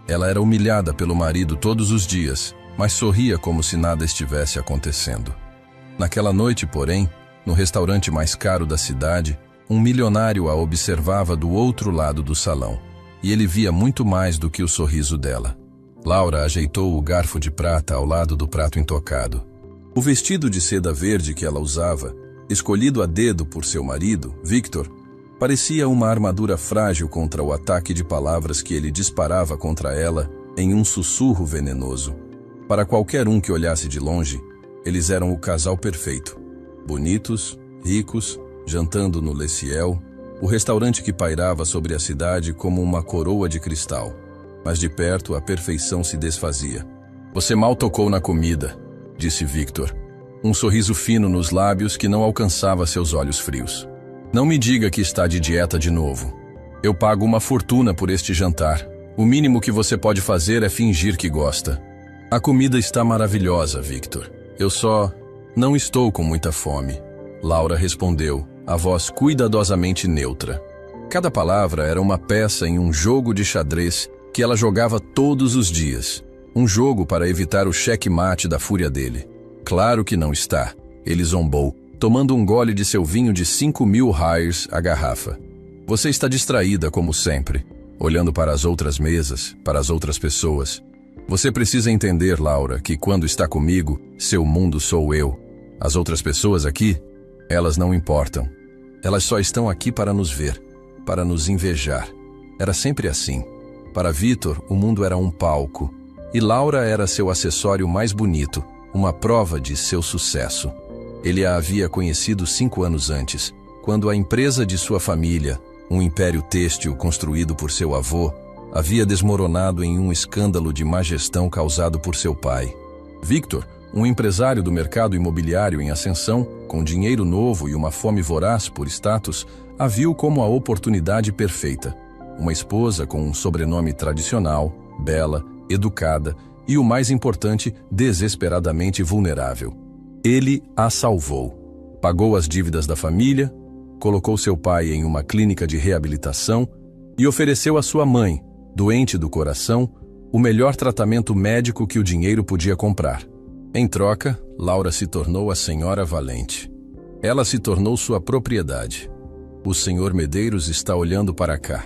Ela era humilhada pelo marido todos os dias, mas sorria como se nada estivesse acontecendo. Naquela noite, porém, no restaurante mais caro da cidade, um milionário a observava do outro lado do salão, e ele via muito mais do que o sorriso dela. Laura ajeitou o garfo de prata ao lado do prato intocado. O vestido de seda verde que ela usava, escolhido a dedo por seu marido, Victor, parecia uma armadura frágil contra o ataque de palavras que ele disparava contra ela em um sussurro venenoso. Para qualquer um que olhasse de longe, eles eram o casal perfeito. Bonitos, ricos, jantando no Le Ciel, o restaurante que pairava sobre a cidade como uma coroa de cristal. Mas de perto a perfeição se desfazia. "Você mal tocou na comida", disse Victor, um sorriso fino nos lábios que não alcançava seus olhos frios. "Não me diga que está de dieta de novo. Eu pago uma fortuna por este jantar. O mínimo que você pode fazer é fingir que gosta." "A comida está maravilhosa, Victor. Eu só não estou com muita fome", Laura respondeu, a voz cuidadosamente neutra. Cada palavra era uma peça em um jogo de xadrez que ela jogava todos os dias. Um jogo para evitar o cheque-mate da fúria dele. "Claro que não está", ele zombou, tomando um gole de seu vinho de 5.000 hires a garrafa. "Você está distraída, como sempre, olhando para as outras mesas, para as outras pessoas. Você precisa entender, Laura, que quando está comigo, seu mundo sou eu. As outras pessoas aqui, elas não importam. Elas só estão aqui para nos ver, para nos invejar. Era sempre assim. Para Victor, o mundo era um palco, e Laura era seu acessório mais bonito, uma prova de seu sucesso. Ele a havia conhecido 5 anos antes, quando a empresa de sua família, um império têxtil construído por seu avô, havia desmoronado em um escândalo de má gestão causado por seu pai. Victor, um empresário do mercado imobiliário em ascensão, com dinheiro novo e uma fome voraz por status, a viu como a oportunidade perfeita. Uma esposa com um sobrenome tradicional, bela, educada e, o mais importante, desesperadamente vulnerável. Ele a salvou. Pagou as dívidas da família, colocou seu pai em uma clínica de reabilitação e ofereceu à sua mãe, doente do coração, o melhor tratamento médico que o dinheiro podia comprar. Em troca, Laura se tornou a Senhora Valente. Ela se tornou sua propriedade. "O Sr. Medeiros está olhando para cá",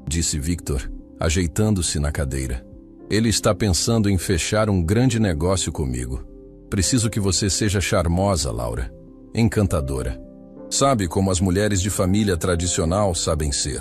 disse Victor, ajeitando-se na cadeira. "Ele está pensando em fechar um grande negócio comigo. Preciso que você seja charmosa, Laura. Encantadora. Sabe como as mulheres de família tradicional sabem ser."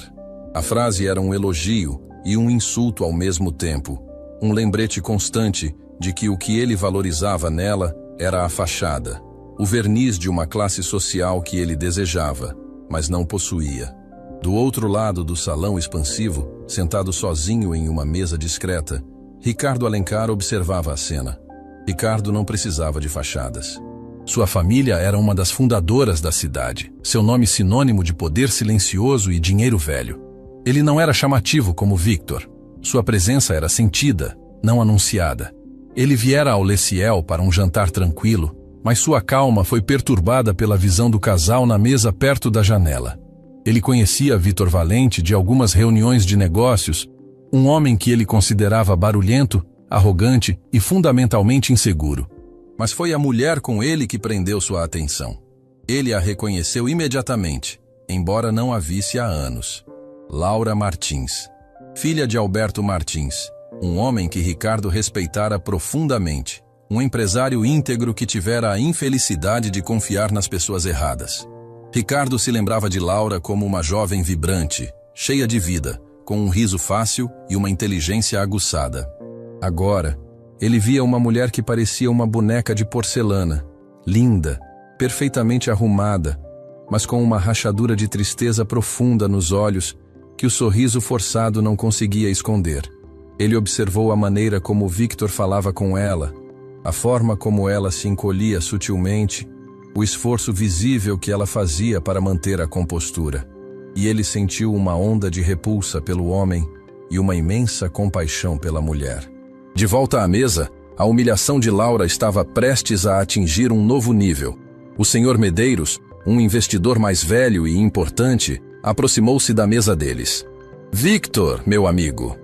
A frase era um elogio e um insulto ao mesmo tempo, um lembrete constante de que o que ele valorizava nela era a fachada, o verniz de uma classe social que ele desejava, mas não possuía. Do outro lado do salão expansivo, sentado sozinho em uma mesa discreta, Ricardo Alencar observava a cena. Ricardo não precisava de fachadas. Sua família era uma das fundadoras da cidade, seu nome sinônimo de poder silencioso e dinheiro velho. Ele não era chamativo como Victor. Sua presença era sentida, não anunciada. Ele viera ao Le Ciel para um jantar tranquilo, mas sua calma foi perturbada pela visão do casal na mesa perto da janela. Ele conhecia Victor Valente de algumas reuniões de negócios, um homem que ele considerava barulhento, arrogante e fundamentalmente inseguro. Mas foi a mulher com ele que prendeu sua atenção. Ele a reconheceu imediatamente, embora não a visse há anos. Laura Martins, filha de Alberto Martins, um homem que Ricardo respeitara profundamente, um empresário íntegro que tivera a infelicidade de confiar nas pessoas erradas. Ricardo se lembrava de Laura como uma jovem vibrante, cheia de vida, com um riso fácil e uma inteligência aguçada. Agora, ele via uma mulher que parecia uma boneca de porcelana, linda, perfeitamente arrumada, mas com uma rachadura de tristeza profunda nos olhos que o sorriso forçado não conseguia esconder. Ele observou a maneira como Victor falava com ela, a forma como ela se encolhia sutilmente, o esforço visível que ela fazia para manter a compostura. E ele sentiu uma onda de repulsa pelo homem e uma imensa compaixão pela mulher. De volta à mesa, a humilhação de Laura estava prestes a atingir um novo nível. O Sr. Medeiros, um investidor mais velho e importante, aproximou-se da mesa deles. "Victor, meu amigo,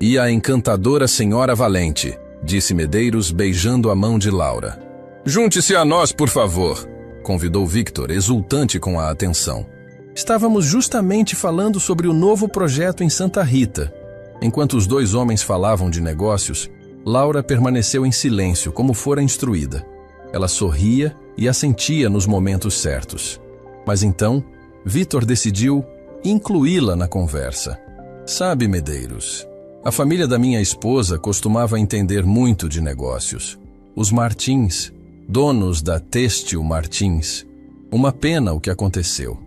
E a encantadora senhora Valente, disse Medeiros, beijando a mão de Laura. Junte-se a nós, por favor, convidou Victor, exultante com a atenção. Estávamos justamente falando sobre o novo projeto em Santa Rita. Enquanto os dois homens falavam de negócios, Laura permaneceu em silêncio, como fora instruída. Ela sorria e assentia nos momentos certos. Mas então, Victor decidiu incluí-la na conversa. Sabe, Medeiros, a família da minha esposa costumava entender muito de negócios. Os Martins, donos da Têxtil Martins. Uma pena o que aconteceu,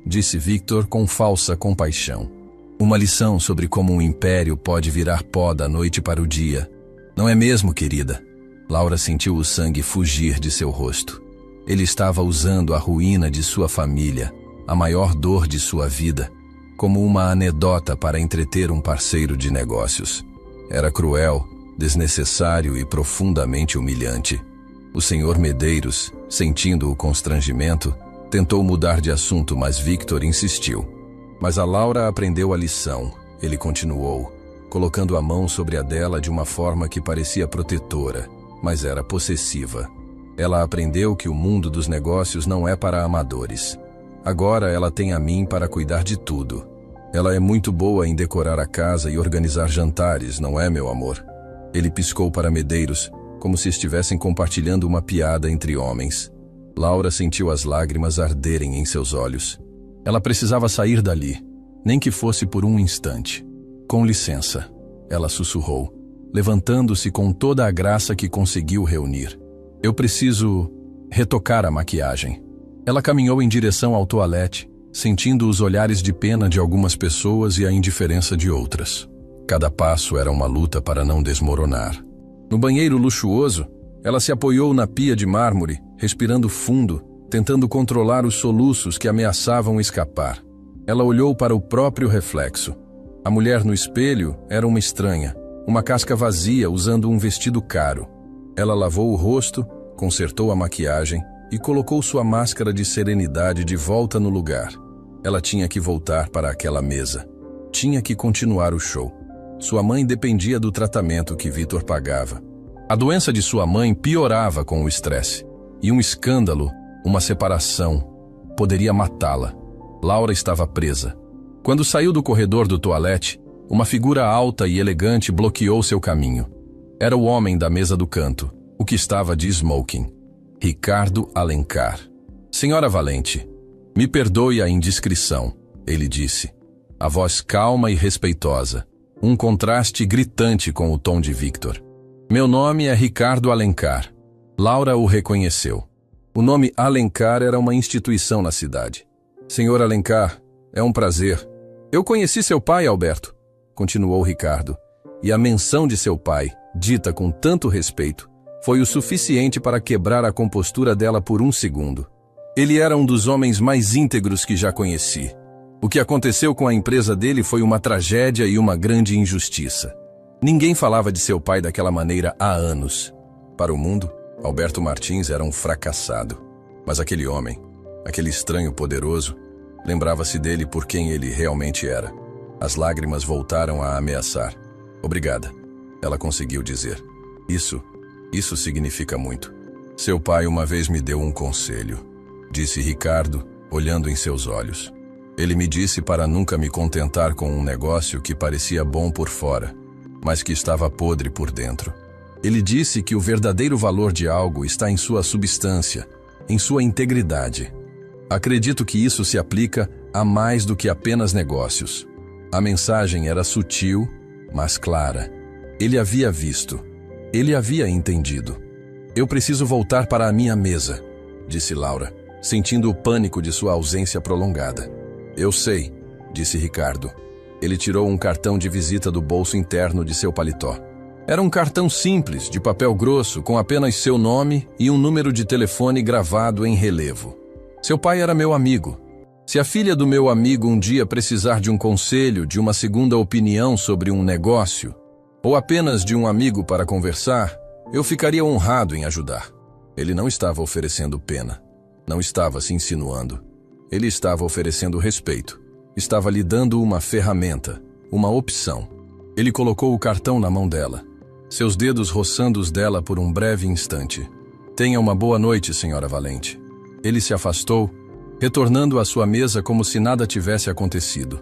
disse Victor com falsa compaixão. Uma lição sobre como um império pode virar pó da noite para o dia. Não é mesmo, querida? Laura sentiu o sangue fugir de seu rosto. Ele estava usando a ruína de sua família, a maior dor de sua vida, como uma anedota para entreter um parceiro de negócios. Era cruel, desnecessário e profundamente humilhante. O senhor Medeiros, sentindo o constrangimento, tentou mudar de assunto, mas Victor insistiu. Mas a Laura aprendeu a lição. Ele continuou, colocando a mão sobre a dela de uma forma que parecia protetora, mas era possessiva. Ela aprendeu que o mundo dos negócios não é para amadores. Agora ela tem a mim para cuidar de tudo. Ela é muito boa em decorar a casa e organizar jantares, não é, meu amor? Ele piscou para Medeiros, como se estivessem compartilhando uma piada entre homens. Laura sentiu as lágrimas arderem em seus olhos. Ela precisava sair dali, nem que fosse por um instante. Com licença, ela sussurrou, levantando-se com toda a graça que conseguiu reunir. Eu preciso retocar a maquiagem. Ela caminhou em direção ao toalete, sentindo os olhares de pena de algumas pessoas e a indiferença de outras. Cada passo era uma luta para não desmoronar. No banheiro luxuoso, ela se apoiou na pia de mármore, respirando fundo, tentando controlar os soluços que ameaçavam escapar. Ela olhou para o próprio reflexo. A mulher no espelho era uma estranha, uma casca vazia usando um vestido caro. Ela lavou o rosto, consertou a maquiagem e colocou sua máscara de serenidade de volta no lugar. Ela tinha que voltar para aquela mesa. Tinha que continuar o show. Sua mãe dependia do tratamento que Victor pagava. A doença de sua mãe piorava com o estresse. E um escândalo, uma separação, poderia matá-la. Laura estava presa. Quando saiu do corredor do toalete, uma figura alta e elegante bloqueou seu caminho. Era o homem da mesa do canto, o que estava de smoking. Ricardo Alencar. Senhora Valente, me perdoe a indiscrição, ele disse. A voz calma e respeitosa, um contraste gritante com o tom de Victor. Meu nome é Ricardo Alencar. Laura o reconheceu. O nome Alencar era uma instituição na cidade. Senhor Alencar, é um prazer. Eu conheci seu pai, Alberto, continuou Ricardo, e a menção de seu pai, dita com tanto respeito, foi o suficiente para quebrar a compostura dela por um segundo. Ele era um dos homens mais íntegros que já conheci. O que aconteceu com a empresa dele foi uma tragédia e uma grande injustiça. Ninguém falava de seu pai daquela maneira há anos. Para o mundo, Alberto Martins era um fracassado. Mas aquele homem, aquele estranho poderoso, lembrava-se dele por quem ele realmente era. As lágrimas voltaram a ameaçar. Obrigada, ela conseguiu dizer. Isso significa muito. Seu pai uma vez me deu um conselho, disse Ricardo, olhando em seus olhos. Ele me disse para nunca me contentar com um negócio que parecia bom por fora, mas que estava podre por dentro. Ele disse que o verdadeiro valor de algo está em sua substância, em sua integridade. Acredito que isso se aplica a mais do que apenas negócios. A mensagem era sutil, mas clara. Ele havia visto. Ele havia entendido. Eu preciso voltar para a minha mesa, disse Laura, sentindo o pânico de sua ausência prolongada. Eu sei, disse Ricardo. Ele tirou um cartão de visita do bolso interno de seu paletó. Era um cartão simples, de papel grosso, com apenas seu nome e um número de telefone gravado em relevo. Seu pai era meu amigo. Se a filha do meu amigo um dia precisar de um conselho, de uma segunda opinião sobre um negócio, ou apenas de um amigo para conversar, eu ficaria honrado em ajudar. Ele não estava oferecendo pena. Não estava se insinuando. Ele estava oferecendo respeito. Estava lhe dando uma ferramenta, uma opção. Ele colocou o cartão na mão dela, seus dedos roçando os dela por um breve instante. Tenha uma boa noite, senhora Valente. Ele se afastou, retornando à sua mesa como se nada tivesse acontecido.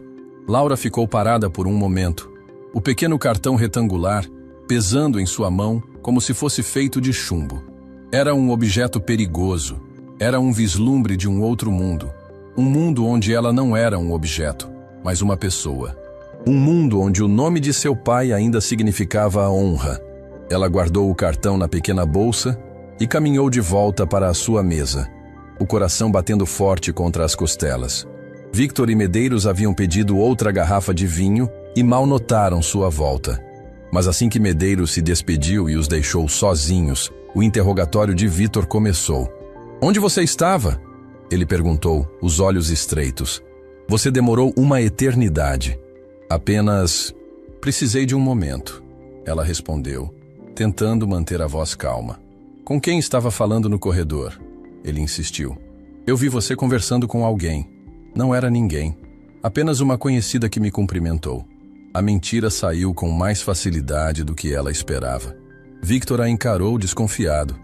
Laura ficou parada por um momento, o pequeno cartão retangular pesando em sua mão como se fosse feito de chumbo. Era um objeto perigoso, era um vislumbre de um outro mundo. Um mundo onde ela não era um objeto, mas uma pessoa. Um mundo onde o nome de seu pai ainda significava a honra. Ela guardou o cartão na pequena bolsa e caminhou de volta para a sua mesa, o coração batendo forte contra as costelas. Victor e Medeiros haviam pedido outra garrafa de vinho e mal notaram sua volta. Mas assim que Medeiros se despediu e os deixou sozinhos, o interrogatório de Victor começou. Onde você estava? Ele perguntou, os olhos estreitos. Você demorou uma eternidade. Apenas precisei de um momento, ela respondeu, tentando manter a voz calma. Com quem estava falando no corredor? Ele insistiu. Eu vi você conversando com alguém. Não era ninguém, apenas uma conhecida que me cumprimentou. A mentira saiu com mais facilidade do que ela esperava. Victor a encarou desconfiado,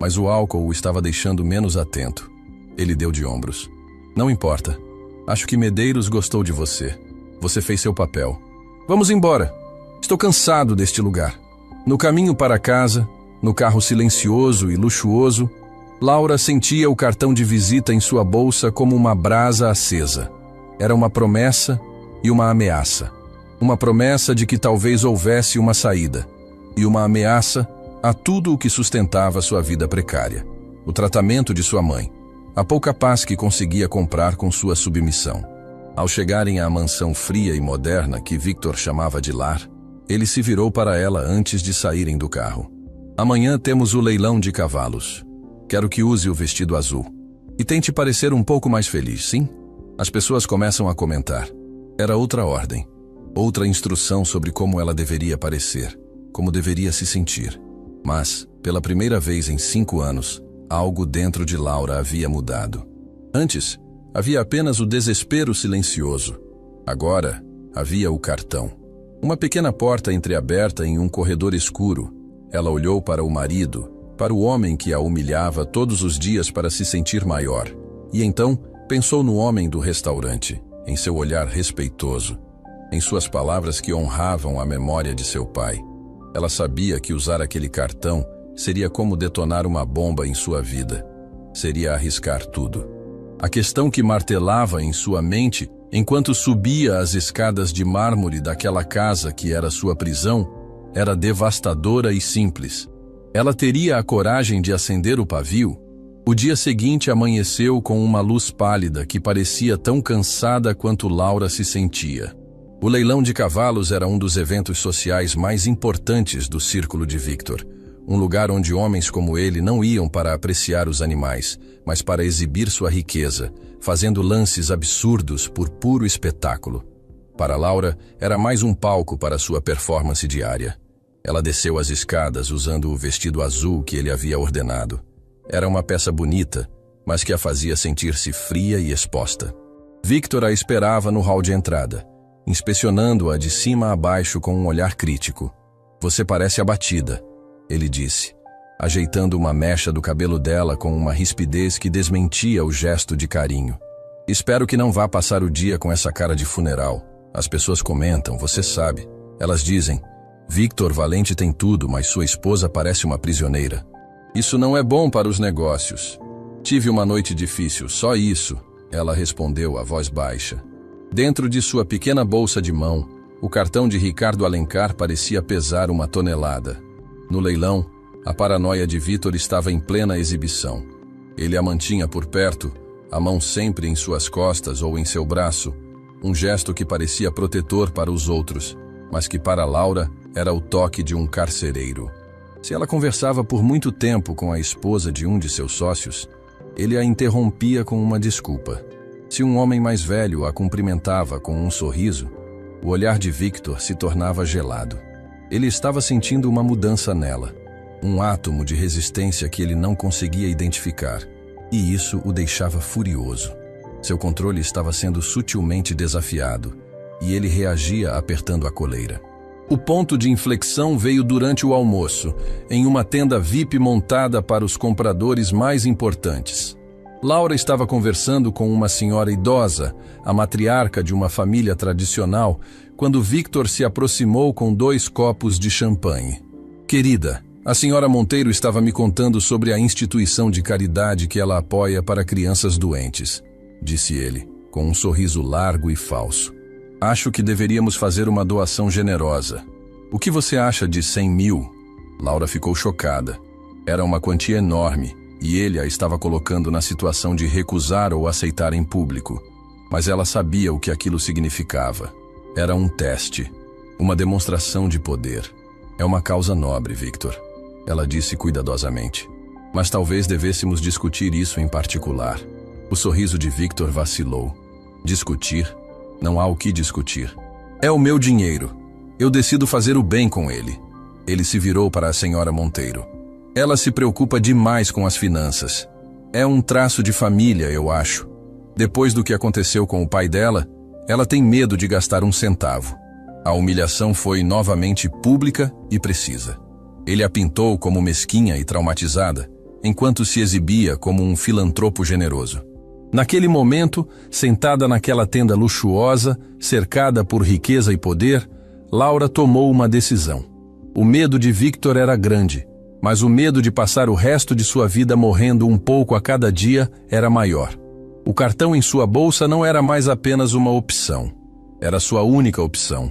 mas o álcool o estava deixando menos atento. Ele deu de ombros. Não importa. Acho que Medeiros gostou de você. Você fez seu papel. Vamos embora. Estou cansado deste lugar. No caminho para casa, no carro silencioso e luxuoso, Laura sentia o cartão de visita em sua bolsa como uma brasa acesa. Era uma promessa e uma ameaça. Uma promessa de que talvez houvesse uma saída. E uma ameaça a tudo o que sustentava sua vida precária. O tratamento de sua mãe. A pouca paz que conseguia comprar com sua submissão. Ao chegarem à mansão fria e moderna que Victor chamava de lar, ele se virou para ela antes de saírem do carro. Amanhã temos o leilão de cavalos. Quero que use o vestido azul. E tente parecer um pouco mais feliz, sim? As pessoas começam a comentar. Era outra ordem. Outra instrução sobre como ela deveria parecer, como deveria se sentir. Mas, pela primeira vez em 5 anos, algo dentro de Laura havia mudado. Antes, havia apenas o desespero silencioso. Agora, havia o cartão. Uma pequena porta entreaberta em um corredor escuro. Ela olhou para o marido, para o homem que a humilhava todos os dias para se sentir maior. E então, pensou no homem do restaurante, em seu olhar respeitoso, em suas palavras que honravam a memória de seu pai. Ela sabia que usar aquele cartão seria como detonar uma bomba em sua vida. Seria arriscar tudo. A questão que martelava em sua mente enquanto subia as escadas de mármore daquela casa que era sua prisão era devastadora e simples. Ela teria a coragem de acender o pavio? O dia seguinte amanheceu com uma luz pálida que parecia tão cansada quanto Laura se sentia. O leilão de cavalos era um dos eventos sociais mais importantes do círculo de Victor. Um lugar onde homens como ele não iam para apreciar os animais, mas para exibir sua riqueza, fazendo lances absurdos por puro espetáculo. Para Laura, era mais um palco para sua performance diária. Ela desceu as escadas usando o vestido azul que ele havia ordenado. Era uma peça bonita, mas que a fazia sentir-se fria e exposta. Victor a esperava no hall de entrada, inspecionando-a de cima a baixo com um olhar crítico. Você parece abatida, ele disse, ajeitando uma mecha do cabelo dela com uma rispidez que desmentia o gesto de carinho. Espero que não vá passar o dia com essa cara de funeral. As pessoas comentam, você sabe. Elas dizem, Victor Valente tem tudo, mas sua esposa parece uma prisioneira. Isso não é bom para os negócios. Tive uma noite difícil, só isso, ela respondeu a voz baixa. Dentro de sua pequena bolsa de mão, o cartão de Ricardo Alencar parecia pesar 1 tonelada. No leilão, a paranoia de Victor estava em plena exibição. Ele a mantinha por perto, a mão sempre em suas costas ou em seu braço, um gesto que parecia protetor para os outros, mas que para Laura era o toque de um carcereiro. Se ela conversava por muito tempo com a esposa de um de seus sócios, ele a interrompia com uma desculpa. Se um homem mais velho a cumprimentava com um sorriso, o olhar de Victor se tornava gelado. Ele estava sentindo uma mudança nela, um átomo de resistência que ele não conseguia identificar, e isso o deixava furioso. Seu controle estava sendo sutilmente desafiado, e ele reagia apertando a coleira. O ponto de inflexão veio durante o almoço, em uma tenda VIP montada para os compradores mais importantes. Laura estava conversando com uma senhora idosa, a matriarca de uma família tradicional, quando Victor se aproximou com 2 copos de champanhe. Querida, a senhora Monteiro estava me contando sobre a instituição de caridade que ela apoia para crianças doentes, disse ele, com um sorriso largo e falso. Acho que deveríamos fazer uma doação generosa. O que você acha de 100 mil? Laura ficou chocada. Era uma quantia enorme, e ele a estava colocando na situação de recusar ou aceitar em público. Mas ela sabia o que aquilo significava. Era um teste, uma demonstração de poder. É uma causa nobre, Victor, ela disse cuidadosamente. Mas talvez devêssemos discutir isso em particular. O sorriso de Victor vacilou. Discutir? Não há o que discutir. É o meu dinheiro. Eu decido fazer o bem com ele. Ele se virou para a senhora Monteiro. Ela se preocupa demais com as finanças. É um traço de família, eu acho. Depois do que aconteceu com o pai dela, ela tem medo de gastar um centavo. A humilhação foi novamente pública e precisa. Ele a pintou como mesquinha e traumatizada, enquanto se exibia como um filantropo generoso. Naquele momento, sentada naquela tenda luxuosa, cercada por riqueza e poder, Laura tomou uma decisão. O medo de Victor era grande, mas o medo de passar o resto de sua vida morrendo um pouco a cada dia era maior. O cartão em sua bolsa não era mais apenas uma opção. Era sua única opção.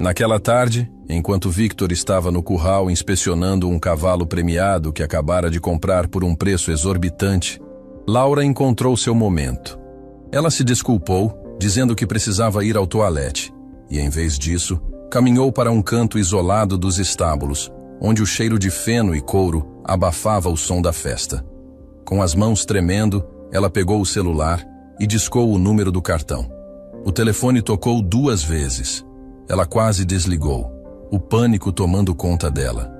Naquela tarde, enquanto Victor estava no curral inspecionando um cavalo premiado que acabara de comprar por um preço exorbitante, Laura encontrou seu momento. Ela se desculpou, dizendo que precisava ir ao toalete, e em vez disso, caminhou para um canto isolado dos estábulos, onde o cheiro de feno e couro abafava o som da festa. Com as mãos tremendo, ela pegou o celular e discou o número do cartão. O telefone tocou 2 vezes. Ela quase desligou, o pânico tomando conta dela.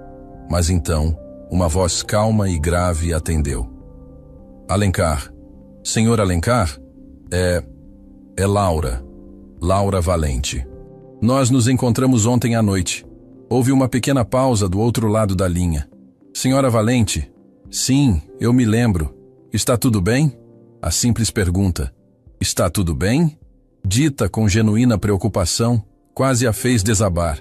Mas então, uma voz calma e grave atendeu. Alencar. Senhor Alencar? É Laura. Laura Valente. Nós nos encontramos ontem à noite. Houve uma pequena pausa do outro lado da linha. Senhora Valente? Sim, eu me lembro. Está tudo bem? A simples pergunta. Está tudo bem? Dita com genuína preocupação, quase a fez desabar.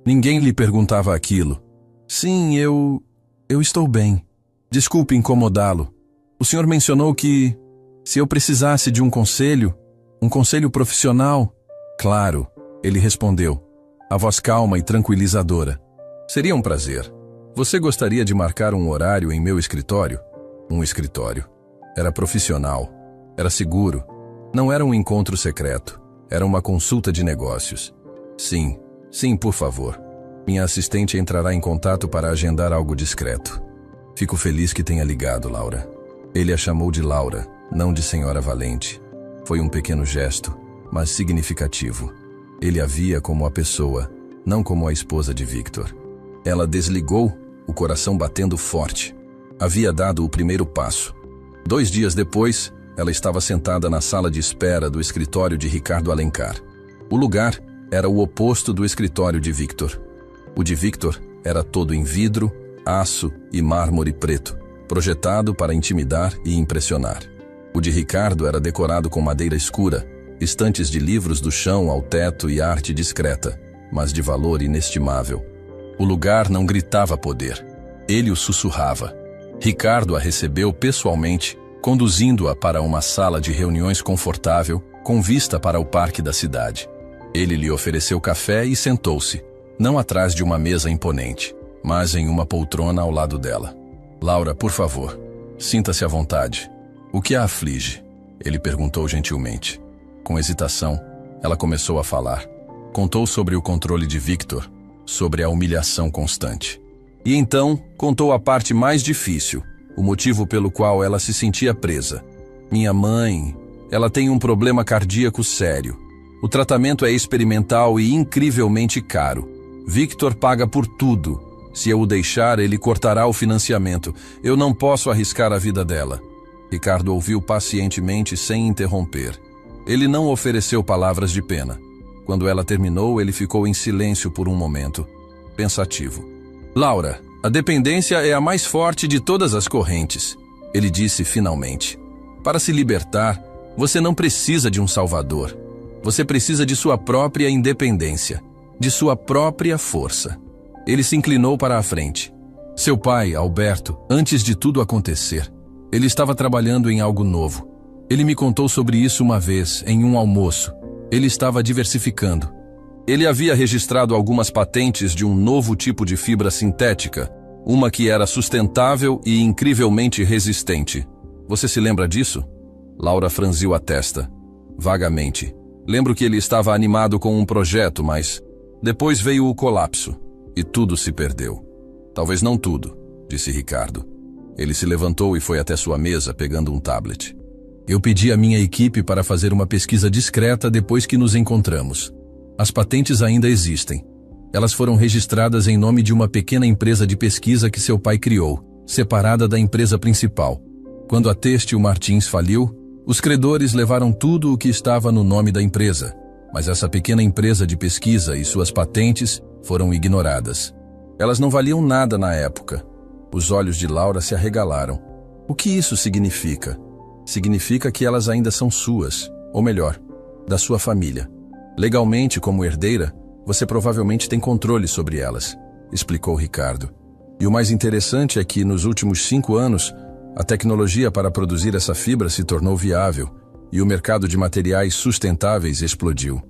Ninguém lhe perguntava aquilo. Sim, eu estou bem. Desculpe incomodá-lo. O senhor mencionou que, se eu precisasse de um conselho profissional... Claro, ele respondeu, a voz calma e tranquilizadora. Seria um prazer. Você gostaria de marcar um horário em meu escritório? Um escritório. Era profissional. Era seguro. Não era um encontro secreto. Era uma consulta de negócios. Sim, por favor. Minha assistente entrará em contato para agendar algo discreto. Fico feliz que tenha ligado, Laura. Ele a chamou de Laura, não de Senhora Valente. Foi um pequeno gesto, mas significativo. Ele a via como a pessoa, não como a esposa de Victor. Ela desligou, o coração batendo forte. Havia dado o primeiro passo. 2 dias depois, ela estava sentada na sala de espera do escritório de Ricardo Alencar. O lugar era o oposto do escritório de Victor. O de Victor era todo em vidro, aço e mármore preto, projetado para intimidar e impressionar. O de Ricardo era decorado com madeira escura, estantes de livros do chão ao teto e arte discreta, mas de valor inestimável. O lugar não gritava poder, ele o sussurrava. Ricardo a recebeu pessoalmente, conduzindo-a para uma sala de reuniões confortável, com vista para o parque da cidade. Ele lhe ofereceu café e sentou-se, não atrás de uma mesa imponente, mas em uma poltrona ao lado dela. Laura, por favor, sinta-se à vontade. O que a aflige? Ele perguntou gentilmente. Com hesitação, ela começou a falar. Contou sobre o controle de Victor, sobre a humilhação constante. E então, contou a parte mais difícil, o motivo pelo qual ela se sentia presa. Minha mãe, ela tem um problema cardíaco sério. O tratamento é experimental e incrivelmente caro. Victor paga por tudo. Se eu o deixar, ele cortará o financiamento. Eu não posso arriscar a vida dela. Ricardo ouviu pacientemente sem interromper. Ele não ofereceu palavras de pena. Quando ela terminou, ele ficou em silêncio por um momento, pensativo. Laura, a dependência é a mais forte de todas as correntes, ele disse finalmente. Para se libertar, você não precisa de um salvador. Você precisa de sua própria independência, de sua própria força. Ele se inclinou para a frente. Seu pai, Alberto, antes de tudo acontecer, ele estava trabalhando em algo novo. Ele me contou sobre isso uma vez, em um almoço. Ele estava diversificando. Ele havia registrado algumas patentes de um novo tipo de fibra sintética, uma que era sustentável e incrivelmente resistente. Você se lembra disso? Laura franziu a testa. Vagamente. Lembro que ele estava animado com um projeto, mas depois veio o colapso e tudo se perdeu. Talvez não tudo, disse Ricardo. Ele se levantou e foi até sua mesa, pegando um tablet. Eu pedi à minha equipe para fazer uma pesquisa discreta depois que nos encontramos. As patentes ainda existem. Elas foram registradas em nome de uma pequena empresa de pesquisa que seu pai criou, separada da empresa principal. Quando a Têxtil Martins faliu, os credores levaram tudo o que estava no nome da empresa, mas essa pequena empresa de pesquisa e suas patentes foram ignoradas. Elas não valiam nada na época. Os olhos de Laura se arregalaram. O que isso significa? Significa que elas ainda são suas, ou melhor, da sua família. Legalmente, como herdeira, você provavelmente tem controle sobre elas, explicou Ricardo. E o mais interessante é que, nos últimos 5 anos, a tecnologia para produzir essa fibra se tornou viável e o mercado de materiais sustentáveis explodiu.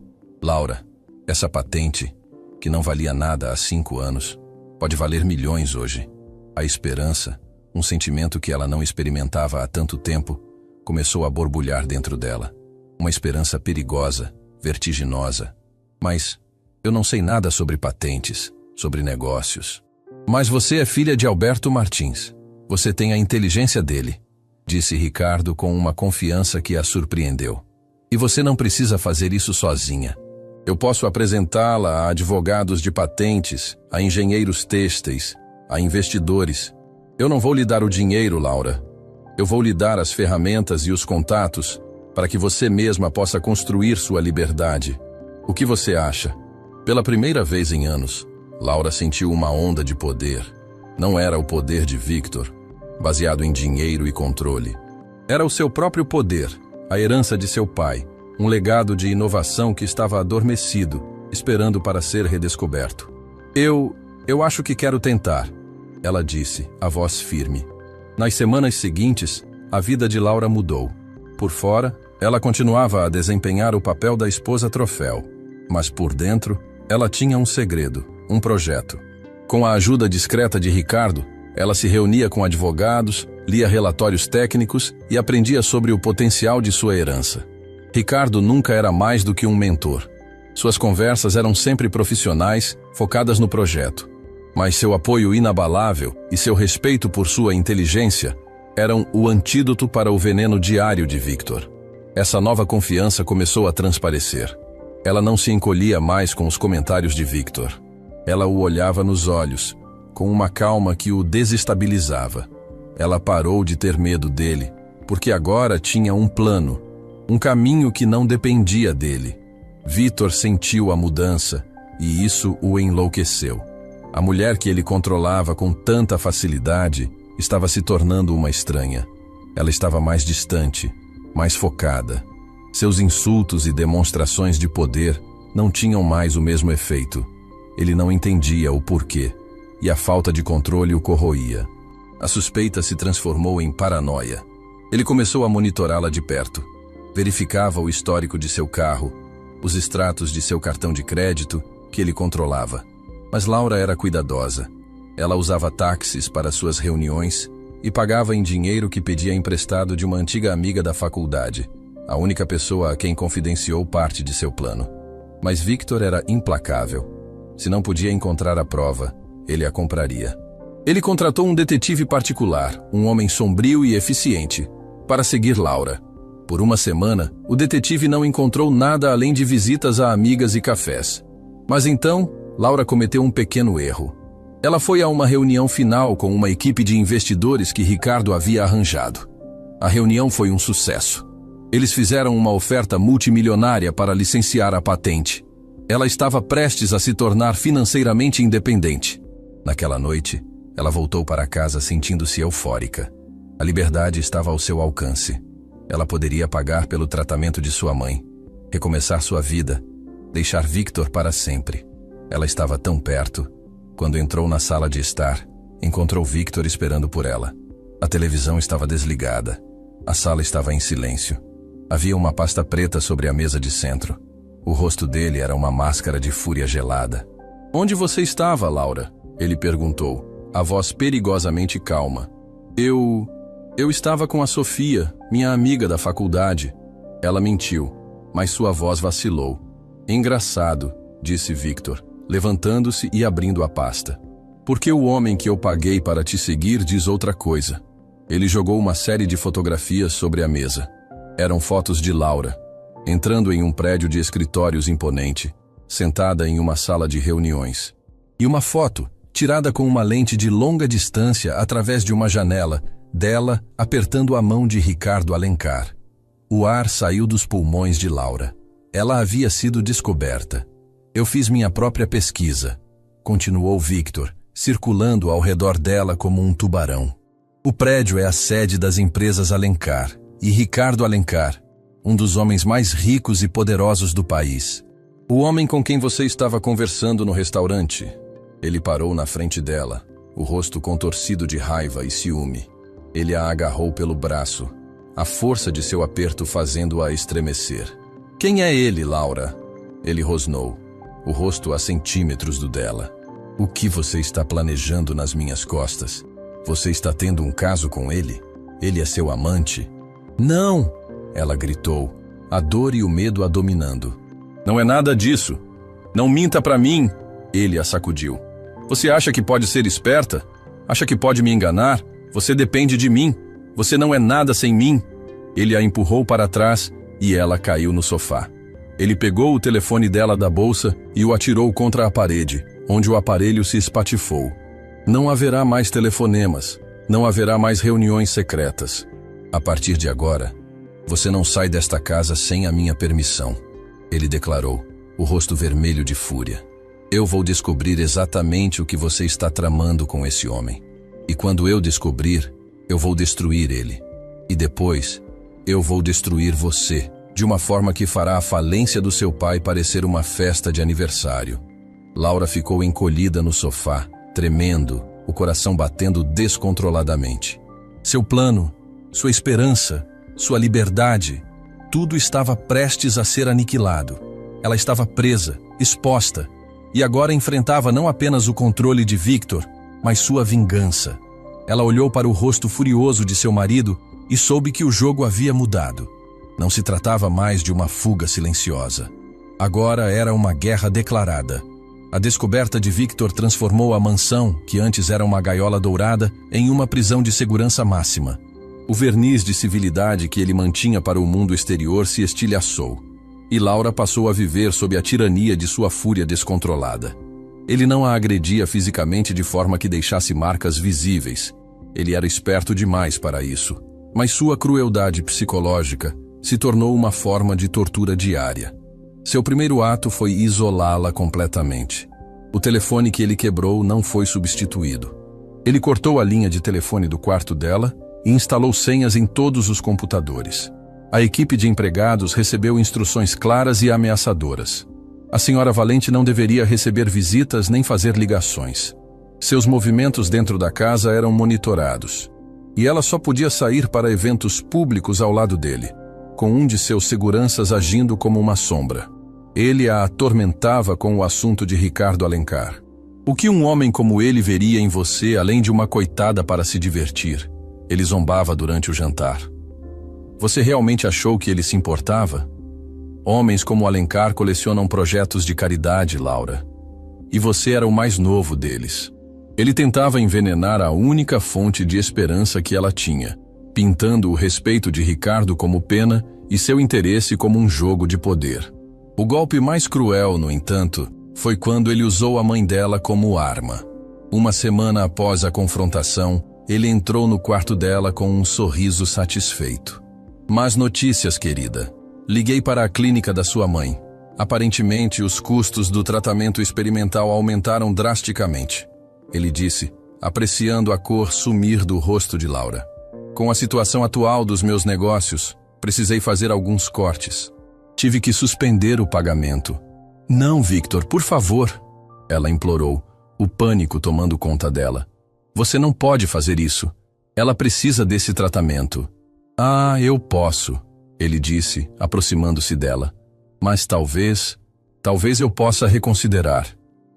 Laura, essa patente, que não valia nada há 5 anos, pode valer milhões hoje. A esperança, um sentimento que ela não experimentava há tanto tempo, começou a borbulhar dentro dela. Uma esperança perigosa, vertiginosa. Mas eu não sei nada sobre patentes, sobre negócios. Mas você é filha de Alberto Martins. Você tem a inteligência dele, disse Ricardo com uma confiança que a surpreendeu. E você não precisa fazer isso sozinha. Eu posso apresentá-la a advogados de patentes, a engenheiros têxteis, a investidores. Eu não vou lhe dar o dinheiro, Laura. Eu vou lhe dar as ferramentas e os contatos para que você mesma possa construir sua liberdade. O que você acha? Pela primeira vez em anos, Laura sentiu uma onda de poder. Não era o poder de Victor, baseado em dinheiro e controle. Era o seu próprio poder, a herança de seu pai, um legado de inovação que estava adormecido, esperando para ser redescoberto. Eu acho que quero tentar, ela disse, a voz firme. Nas semanas seguintes, a vida de Laura mudou. Por fora, ela continuava a desempenhar o papel da esposa troféu, mas por dentro, ela tinha um segredo, um projeto. Com a ajuda discreta de Ricardo, ela se reunia com advogados, lia relatórios técnicos e aprendia sobre o potencial de sua herança. Ricardo nunca era mais do que um mentor. Suas conversas eram sempre profissionais, focadas no projeto. Mas seu apoio inabalável e seu respeito por sua inteligência eram o antídoto para o veneno diário de Victor. Essa nova confiança começou a transparecer. Ela não se encolhia mais com os comentários de Victor. Ela o olhava nos olhos, com uma calma que o desestabilizava. Ela parou de ter medo dele, porque agora tinha um plano, um caminho que não dependia dele. Victor sentiu a mudança, e isso o enlouqueceu. A mulher que ele controlava com tanta facilidade estava se tornando uma estranha. Ela estava mais distante, mais focada. Seus insultos e demonstrações de poder não tinham mais o mesmo efeito. Ele não entendia o porquê, e a falta de controle o corroía. A suspeita se transformou em paranoia. Ele começou a monitorá-la de perto. Verificava o histórico de seu carro, os extratos de seu cartão de crédito, que ele controlava. Mas Laura era cuidadosa. Ela usava táxis para suas reuniões e pagava em dinheiro que pedia emprestado de uma antiga amiga da faculdade, a única pessoa a quem confidenciou parte de seu plano. Mas Victor era implacável. Se não podia encontrar a prova, ele a compraria. Ele contratou um detetive particular, um homem sombrio e eficiente, para seguir Laura. Por uma semana, o detetive não encontrou nada além de visitas a amigas e cafés. Mas então, Laura cometeu um pequeno erro. Ela foi a uma reunião final com uma equipe de investidores que Ricardo havia arranjado. A reunião foi um sucesso. Eles fizeram uma oferta multimilionária para licenciar a patente. Ela estava prestes a se tornar financeiramente independente. Naquela noite, ela voltou para casa sentindo-se eufórica. A liberdade estava ao seu alcance. Ela poderia pagar pelo tratamento de sua mãe, recomeçar sua vida, deixar Victor para sempre. Ela estava tão perto. Quando entrou na sala de estar, encontrou Victor esperando por ela. A televisão estava desligada. A sala estava em silêncio. Havia uma pasta preta sobre a mesa de centro. O rosto dele era uma máscara de fúria gelada. "Onde você estava, Laura?" ele perguntou, a voz perigosamente calma. Eu estava com a Sofia, minha amiga da faculdade." Ela mentiu, mas sua voz vacilou. "Engraçado", disse Victor, levantando-se e abrindo a pasta. "Porque o homem que eu paguei para te seguir diz outra coisa." Ele jogou uma série de fotografias sobre a mesa. Eram fotos de Laura, entrando em um prédio de escritórios imponente, sentada em uma sala de reuniões. E uma foto, tirada com uma lente de longa distância através de uma janela, dela apertando a mão de Ricardo Alencar. O ar saiu dos pulmões de Laura. Ela havia sido descoberta. "Eu fiz minha própria pesquisa", continuou Victor, circulando ao redor dela como um tubarão. "O prédio é a sede das empresas Alencar, e Ricardo Alencar, um dos homens mais ricos e poderosos do país. O homem com quem você estava conversando no restaurante." Ele parou na frente dela, o rosto contorcido de raiva e ciúme. Ele a agarrou pelo braço, a força de seu aperto fazendo-a estremecer. "Quem é ele, Laura?" Ele rosnou, o rosto a centímetros do dela. "O que você está planejando nas minhas costas? Você está tendo um caso com ele? Ele é seu amante?" "Não!" ela gritou, a dor e o medo a dominando. "Não é nada disso. Não minta para mim!" Ele a sacudiu. "Você acha que pode ser esperta? Acha que pode me enganar? Você depende de mim. Você não é nada sem mim." Ele a empurrou para trás e ela caiu no sofá. Ele pegou o telefone dela da bolsa e o atirou contra a parede, onde o aparelho se espatifou. "Não haverá mais telefonemas. Não haverá mais reuniões secretas. A partir de agora, você não sai desta casa sem a minha permissão", ele declarou, o rosto vermelho de fúria. "Eu vou descobrir exatamente o que você está tramando com esse homem. E quando eu descobrir, eu vou destruir ele. E depois, eu vou destruir você, de uma forma que fará a falência do seu pai parecer uma festa de aniversário." Laura ficou encolhida no sofá, tremendo, o coração batendo descontroladamente. Seu plano, sua esperança, sua liberdade, tudo estava prestes a ser aniquilado. Ela estava presa, exposta, e agora enfrentava não apenas o controle de Victor, mas sua vingança. Ela olhou para o rosto furioso de seu marido e soube que o jogo havia mudado. Não se tratava mais de uma fuga silenciosa. Agora era uma guerra declarada. A descoberta de Victor transformou a mansão, que antes era uma gaiola dourada, em uma prisão de segurança máxima. O verniz de civilidade que ele mantinha para o mundo exterior se estilhaçou, e Laura passou a viver sob a tirania de sua fúria descontrolada. Ele não a agredia fisicamente de forma que deixasse marcas visíveis. Ele era esperto demais para isso. Mas sua crueldade psicológica se tornou uma forma de tortura diária. Seu primeiro ato foi isolá-la completamente. O telefone que ele quebrou não foi substituído. Ele cortou a linha de telefone do quarto dela e instalou senhas em todos os computadores. A equipe de empregados recebeu instruções claras e ameaçadoras. A senhora Valente não deveria receber visitas nem fazer ligações. Seus movimentos dentro da casa eram monitorados. E ela só podia sair para eventos públicos ao lado dele, com um de seus seguranças agindo como uma sombra. Ele a atormentava com o assunto de Ricardo Alencar. O que um homem como ele veria em você além de uma coitada para se divertir? Ele zombava durante o jantar. Você realmente achou que ele se importava? Homens como Alencar colecionam projetos de caridade, Laura. E você era o mais novo deles. Ele tentava envenenar a única fonte de esperança que ela tinha, pintando o respeito de Ricardo como pena e seu interesse como um jogo de poder. O golpe mais cruel, no entanto, foi quando ele usou a mãe dela como arma. Uma semana após a confrontação, ele entrou no quarto dela com um sorriso satisfeito. "Más notícias, querida. Liguei para a clínica da sua mãe. Aparentemente, os custos do tratamento experimental aumentaram drasticamente. Ele disse, apreciando a cor sumir do rosto de Laura. Com a situação atual dos meus negócios, precisei fazer alguns cortes. Tive que suspender o pagamento. Não, Victor, por favor, ela implorou, o pânico tomando conta dela. Você não pode fazer isso. Ela precisa desse tratamento. Ah, eu posso, ele disse, aproximando-se dela. Mas talvez eu possa reconsiderar.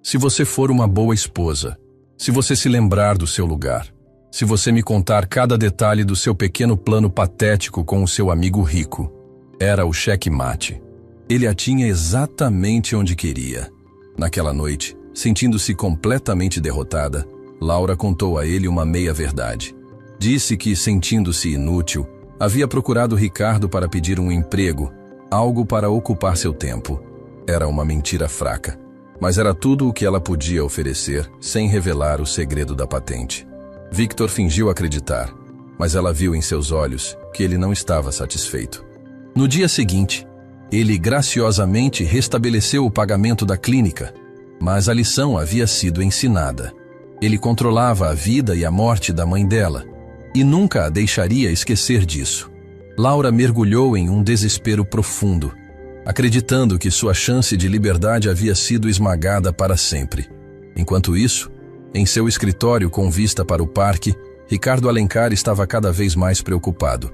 Se você for uma boa esposa, se você se lembrar do seu lugar, se você me contar cada detalhe do seu pequeno plano patético com o seu amigo rico. Era o cheque-mate. Ele a tinha exatamente onde queria. Naquela noite, sentindo-se completamente derrotada, Laura contou a ele uma meia-verdade. Disse que, sentindo-se inútil, havia procurado Ricardo para pedir um emprego, algo para ocupar seu tempo. Era uma mentira fraca, mas era tudo o que ela podia oferecer sem revelar o segredo da patente. Victor fingiu acreditar, mas ela viu em seus olhos que ele não estava satisfeito. No dia seguinte, ele graciosamente restabeleceu o pagamento da clínica, mas a lição havia sido ensinada. Ele controlava a vida e a morte da mãe dela, e nunca a deixaria esquecer disso. Laura mergulhou em um desespero profundo, acreditando que sua chance de liberdade havia sido esmagada para sempre. Enquanto isso, em seu escritório com vista para o parque, Ricardo Alencar estava cada vez mais preocupado.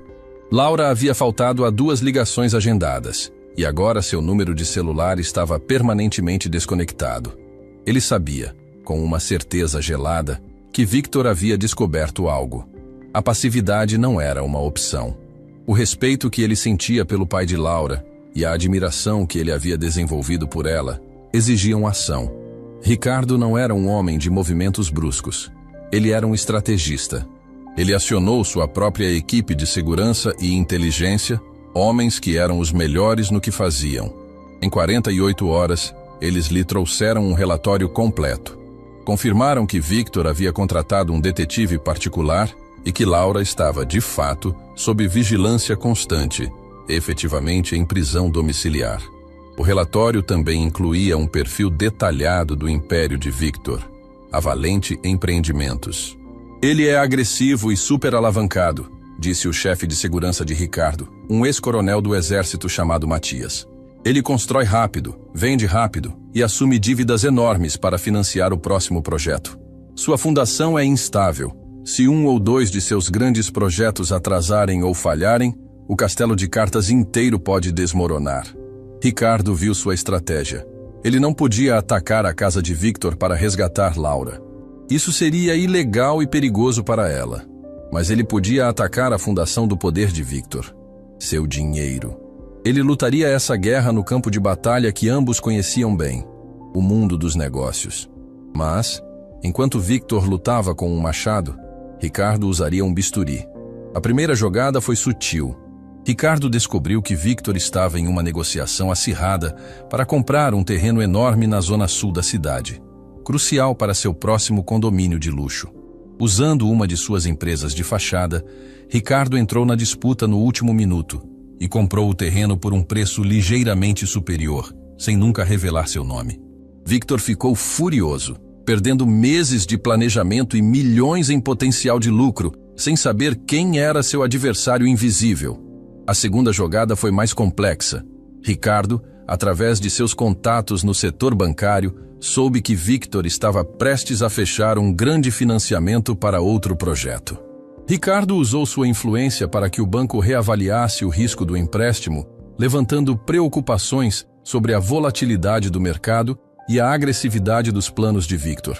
Laura havia faltado a 2 ligações agendadas, e agora seu número de celular estava permanentemente desconectado. Ele sabia, com uma certeza gelada, que Victor havia descoberto algo. A passividade não era uma opção. O respeito que ele sentia pelo pai de Laura e a admiração que ele havia desenvolvido por ela exigiam ação. Ricardo não era um homem de movimentos bruscos. Ele era um estrategista. Ele acionou sua própria equipe de segurança e inteligência, homens que eram os melhores no que faziam. Em 48 horas, eles lhe trouxeram um relatório completo. Confirmaram que Victor havia contratado um detetive particular e que Laura estava, de fato, sob vigilância constante, efetivamente em prisão domiciliar. O relatório também incluía um perfil detalhado do império de Victor, a Valente Empreendimentos. Ele é agressivo e super alavancado, disse o chefe de segurança de Ricardo, um ex-coronel do exército chamado Matias. Ele constrói rápido, vende rápido e assume dívidas enormes para financiar o próximo projeto. Sua fundação é instável. Se 1 ou 2 de seus grandes projetos atrasarem ou falharem, o castelo de cartas inteiro pode desmoronar. Ricardo viu sua estratégia. Ele não podia atacar a casa de Victor para resgatar Laura. Isso seria ilegal e perigoso para ela. Mas ele podia atacar a fundação do poder de Victor. Seu dinheiro. Ele lutaria essa guerra no campo de batalha que ambos conheciam bem, o mundo dos negócios. Mas, enquanto Victor lutava com um machado, Ricardo usaria um bisturi. A primeira jogada foi sutil. Ricardo descobriu que Victor estava em uma negociação acirrada para comprar um terreno enorme na zona sul da cidade, crucial para seu próximo condomínio de luxo. Usando uma de suas empresas de fachada, Ricardo entrou na disputa no último minuto e comprou o terreno por um preço ligeiramente superior, sem nunca revelar seu nome. Victor ficou furioso, perdendo meses de planejamento e milhões em potencial de lucro, sem saber quem era seu adversário invisível. A segunda jogada foi mais complexa. Ricardo, através de seus contatos no setor bancário, soube que Victor estava prestes a fechar um grande financiamento para outro projeto. Ricardo usou sua influência para que o banco reavaliasse o risco do empréstimo, levantando preocupações sobre a volatilidade do mercado e a agressividade dos planos de Victor.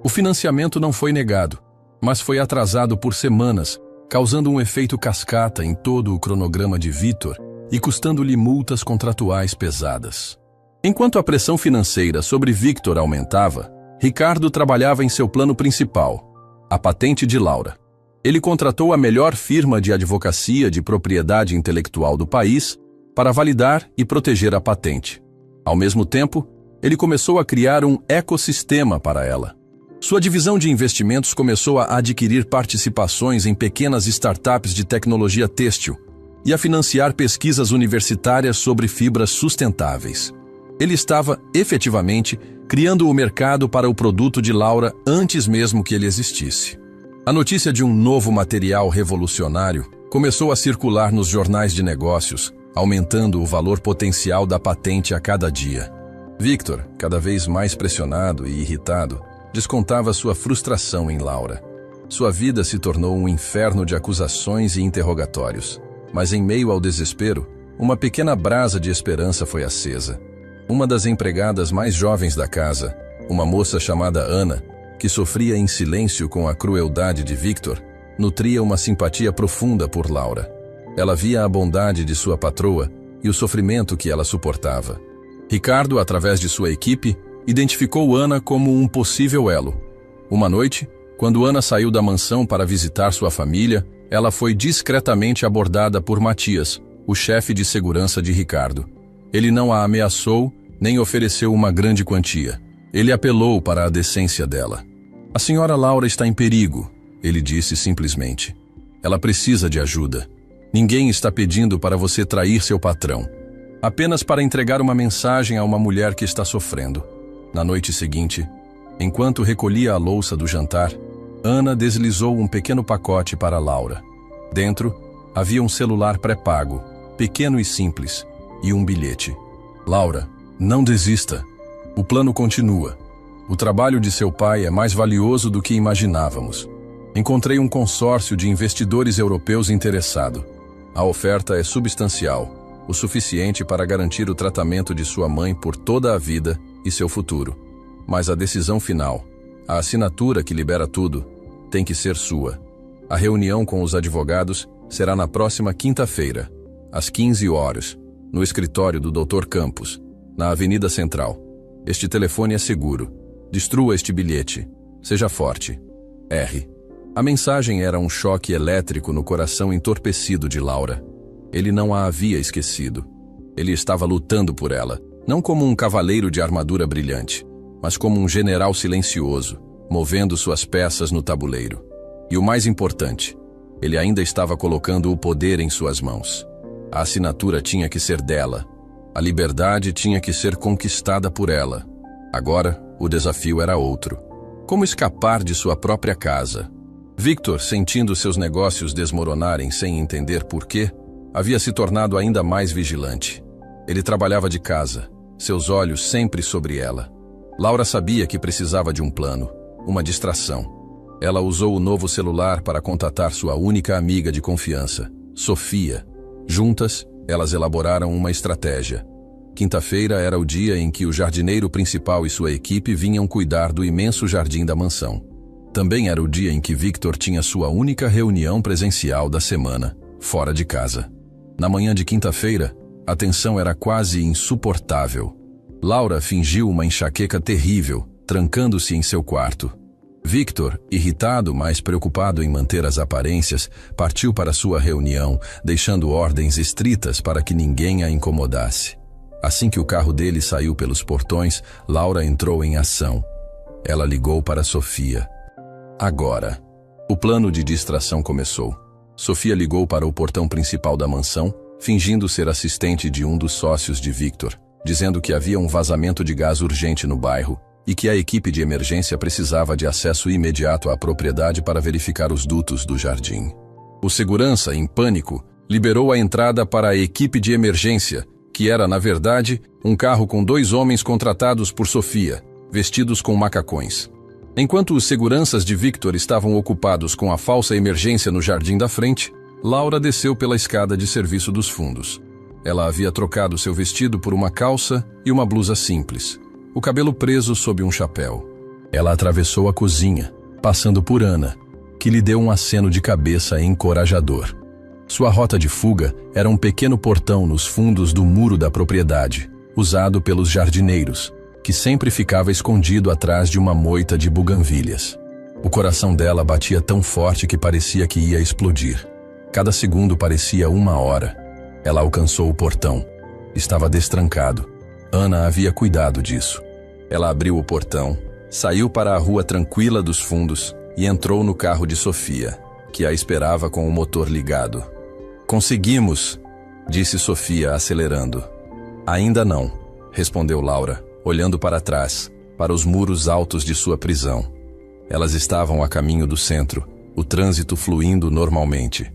O financiamento não foi negado, mas foi atrasado por semanas, causando um efeito cascata em todo o cronograma de Victor e custando-lhe multas contratuais pesadas. Enquanto a pressão financeira sobre Victor aumentava, Ricardo trabalhava em seu plano principal, a patente de Laura. Ele contratou a melhor firma de advocacia de propriedade intelectual do país para validar e proteger a patente. Ao mesmo tempo, ele começou a criar um ecossistema para ela. Sua divisão de investimentos começou a adquirir participações em pequenas startups de tecnologia têxtil e a financiar pesquisas universitárias sobre fibras sustentáveis. Ele estava, efetivamente, criando o mercado para o produto de Laura antes mesmo que ele existisse. A notícia de um novo material revolucionário começou a circular nos jornais de negócios, aumentando o valor potencial da patente a cada dia. Victor, cada vez mais pressionado e irritado, descontava sua frustração em Laura. Sua vida se tornou um inferno de acusações e interrogatórios. Mas em meio ao desespero, uma pequena brasa de esperança foi acesa. Uma das empregadas mais jovens da casa, uma moça chamada Ana, que sofria em silêncio com a crueldade de Victor, nutria uma simpatia profunda por Laura. Ela via a bondade de sua patroa e o sofrimento que ela suportava. Ricardo, através de sua equipe, identificou Ana como um possível elo. Uma noite, quando Ana saiu da mansão para visitar sua família, ela foi discretamente abordada por Matias, o chefe de segurança de Ricardo. Ele não a ameaçou, nem ofereceu uma grande quantia. Ele apelou para a decência dela. "A senhora Laura está em perigo", ele disse simplesmente. "Ela precisa de ajuda. Ninguém está pedindo para você trair seu patrão. Apenas para entregar uma mensagem a uma mulher que está sofrendo." Na noite seguinte, enquanto recolhia a louça do jantar, Ana deslizou um pequeno pacote para Laura. Dentro, havia um celular pré-pago, pequeno e simples, e um bilhete. "Laura, não desista. O plano continua. O trabalho de seu pai é mais valioso do que imaginávamos. Encontrei um consórcio de investidores europeus interessado. A oferta é substancial, o suficiente para garantir o tratamento de sua mãe por toda a vida e seu futuro. Mas a decisão final, a assinatura que libera tudo, tem que ser sua. A reunião com os advogados será na próxima quinta-feira, às 15 horas, no escritório do Dr. Campos, na Avenida Central. Este telefone é seguro. Destrua este bilhete. Seja forte. R." A mensagem era um choque elétrico no coração entorpecido de Laura. Ele não a havia esquecido. Ele estava lutando por ela, não como um cavaleiro de armadura brilhante, mas como um general silencioso, movendo suas peças no tabuleiro. E o mais importante, ele ainda estava colocando o poder em suas mãos. A assinatura tinha que ser dela. A liberdade tinha que ser conquistada por ela. Agora, o desafio era outro. Como escapar de sua própria casa? Victor, sentindo seus negócios desmoronarem sem entender por quê, havia se tornado ainda mais vigilante. Ele trabalhava de casa, seus olhos sempre sobre ela. Laura sabia que precisava de um plano, uma distração. Ela usou o novo celular para contatar sua única amiga de confiança, Sofia. Juntas, elas elaboraram uma estratégia. Quinta-feira era o dia em que o jardineiro principal e sua equipe vinham cuidar do imenso jardim da mansão. Também era o dia em que Victor tinha sua única reunião presencial da semana, fora de casa. Na manhã de quinta-feira, a tensão era quase insuportável. Laura fingiu uma enxaqueca terrível, trancando-se em seu quarto. Victor, irritado, mas preocupado em manter as aparências, partiu para sua reunião, deixando ordens estritas para que ninguém a incomodasse. Assim que o carro dele saiu pelos portões, Laura entrou em ação. Ela ligou para Sofia. Agora, o plano de distração começou. Sofia ligou para o portão principal da mansão, fingindo ser assistente de um dos sócios de Victor, dizendo que havia um vazamento de gás urgente no bairro e que a equipe de emergência precisava de acesso imediato à propriedade para verificar os dutos do jardim. O segurança, em pânico, liberou a entrada para a equipe de emergência, que era, na verdade, um carro com 2 homens contratados por Sofia, vestidos com macacões. Enquanto os seguranças de Victor estavam ocupados com a falsa emergência no jardim da frente, Laura desceu pela escada de serviço dos fundos. Ela havia trocado seu vestido por uma calça e uma blusa simples, o cabelo preso sob um chapéu. Ela atravessou a cozinha, passando por Ana, que lhe deu um aceno de cabeça encorajador. Sua rota de fuga era um pequeno portão nos fundos do muro da propriedade, usado pelos jardineiros, que sempre ficava escondido atrás de uma moita de buganvílias. O coração dela batia tão forte que parecia que ia explodir. Cada segundo parecia 1 hora. Ela alcançou o portão. Estava destrancado. Ana havia cuidado disso. Ela abriu o portão, saiu para a rua tranquila dos fundos e entrou no carro de Sofia, que a esperava com o motor ligado. "Conseguimos", disse Sofia, acelerando. "Ainda não", respondeu Laura, olhando para trás, para os muros altos de sua prisão. Elas estavam a caminho do centro, o trânsito fluindo normalmente.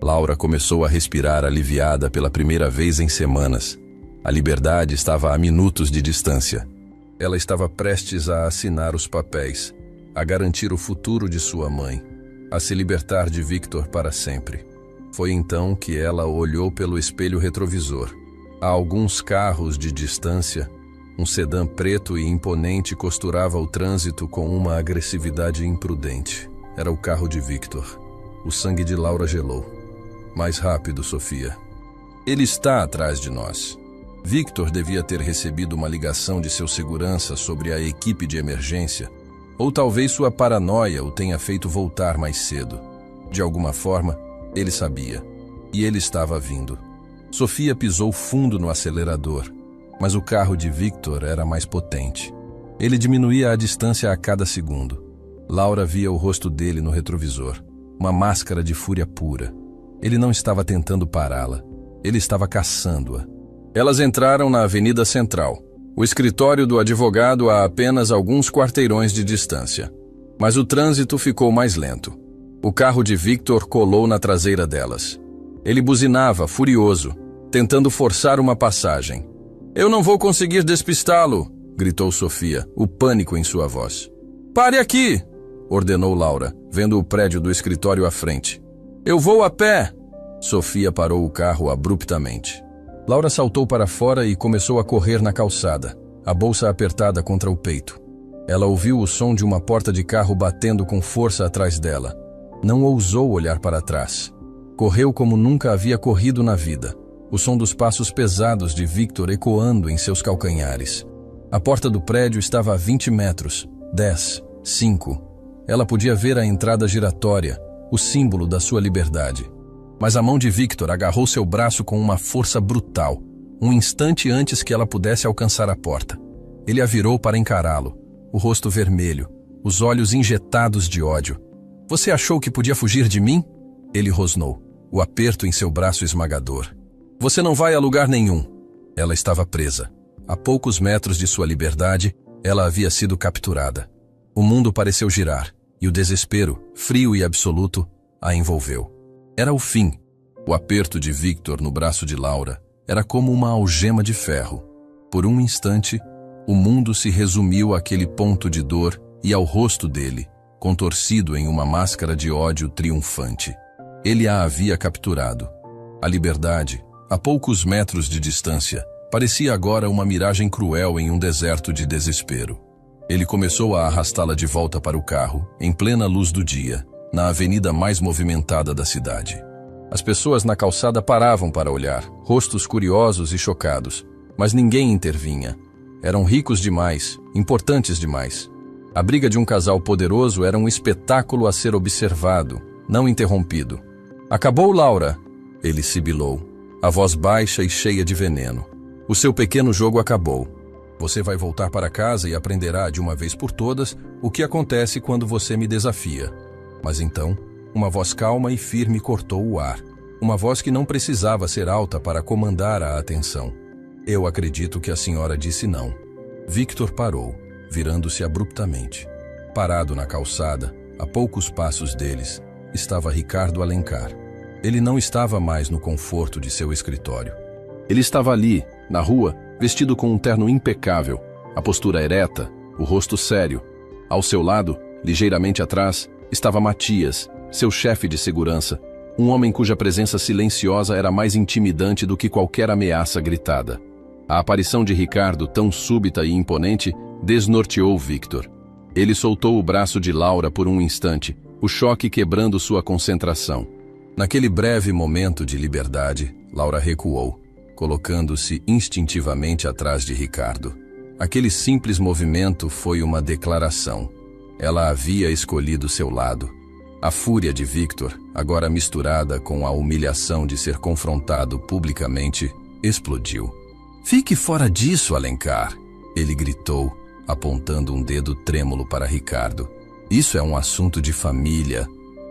Laura começou a respirar aliviada pela primeira vez em semanas. A liberdade estava a minutos de distância. Ela estava prestes a assinar os papéis, a garantir o futuro de sua mãe, a se libertar de Victor para sempre. Foi então que ela olhou pelo espelho retrovisor. A alguns carros de distância, um sedã preto e imponente costurava o trânsito com uma agressividade imprudente. Era o carro de Victor. O sangue de Laura gelou. Mais rápido, Sofia. Ele está atrás de nós. Victor devia ter recebido uma ligação de seu segurança sobre a equipe de emergência, ou talvez sua paranoia o tenha feito voltar mais cedo. De alguma forma, ele sabia. E ele estava vindo. Sofia pisou fundo no acelerador, mas o carro de Victor era mais potente. Ele diminuía a distância a cada segundo. Laura via o rosto dele no retrovisor, uma máscara de fúria pura. Ele não estava tentando pará-la, ele estava caçando-a. Elas entraram na Avenida Central, o escritório do advogado a apenas alguns quarteirões de distância. Mas o trânsito ficou mais lento. O carro de Victor colou na traseira delas. Ele buzinava, furioso, tentando forçar uma passagem. "Eu não vou conseguir despistá-lo", gritou Sofia, o pânico em sua voz. "Pare aqui", ordenou Laura, vendo o prédio do escritório à frente. "Eu vou a pé." Sofia parou o carro abruptamente. Laura saltou para fora e começou a correr na calçada, a bolsa apertada contra o peito. Ela ouviu o som de uma porta de carro batendo com força atrás dela. Não ousou olhar para trás. Correu como nunca havia corrido na vida, o som dos passos pesados de Victor ecoando em seus calcanhares. A porta do prédio estava a 20 metros, 10, 5. Ela podia ver a entrada giratória, o símbolo da sua liberdade. Mas a mão de Victor agarrou seu braço com uma força brutal, um instante antes que ela pudesse alcançar a porta. Ele a virou para encará-lo, o rosto vermelho, os olhos injetados de ódio. "Você achou que podia fugir de mim?" Ele rosnou, o aperto em seu braço esmagador. "Você não vai a lugar nenhum." Ela estava presa. A poucos metros de sua liberdade, ela havia sido capturada. O mundo pareceu girar, e o desespero, frio e absoluto, a envolveu. Era o fim. O aperto de Victor no braço de Laura era como uma algema de ferro. Por um instante, o mundo se resumiu àquele ponto de dor e ao rosto dele, contorcido em uma máscara de ódio triunfante. Ele a havia capturado. A liberdade, a poucos metros de distância, parecia agora uma miragem cruel em um deserto de desespero. Ele começou a arrastá-la de volta para o carro, em plena luz do dia, na avenida mais movimentada da cidade. As pessoas na calçada paravam para olhar, rostos curiosos e chocados, mas ninguém intervinha. Eram ricos demais, importantes demais. A briga de um casal poderoso era um espetáculo a ser observado, não interrompido. "Acabou, Laura?" Ele sibilou, a voz baixa e cheia de veneno. "O seu pequeno jogo acabou. Você vai voltar para casa e aprenderá de uma vez por todas o que acontece quando você me desafia." Mas então, uma voz calma e firme cortou o ar. Uma voz que não precisava ser alta para comandar a atenção. "Eu acredito que a senhora disse não." Victor parou, virando-se abruptamente. Parado na calçada, a poucos passos deles, estava Ricardo Alencar. Ele não estava mais no conforto de seu escritório. Ele estava ali, na rua, vestido com um terno impecável, a postura ereta, o rosto sério. Ao seu lado, ligeiramente atrás, estava Matias, seu chefe de segurança, um homem cuja presença silenciosa era mais intimidante do que qualquer ameaça gritada. A aparição de Ricardo, tão súbita e imponente, desnorteou Victor. Ele soltou o braço de Laura por um instante, o choque quebrando sua concentração. Naquele breve momento de liberdade, Laura recuou, colocando-se instintivamente atrás de Ricardo. Aquele simples movimento foi uma declaração. Ela havia escolhido seu lado. A fúria de Victor, agora misturada com a humilhação de ser confrontado publicamente, explodiu. "Fique fora disso, Alencar!" Ele gritou, apontando um dedo trêmulo para Ricardo. "Isso é um assunto de família.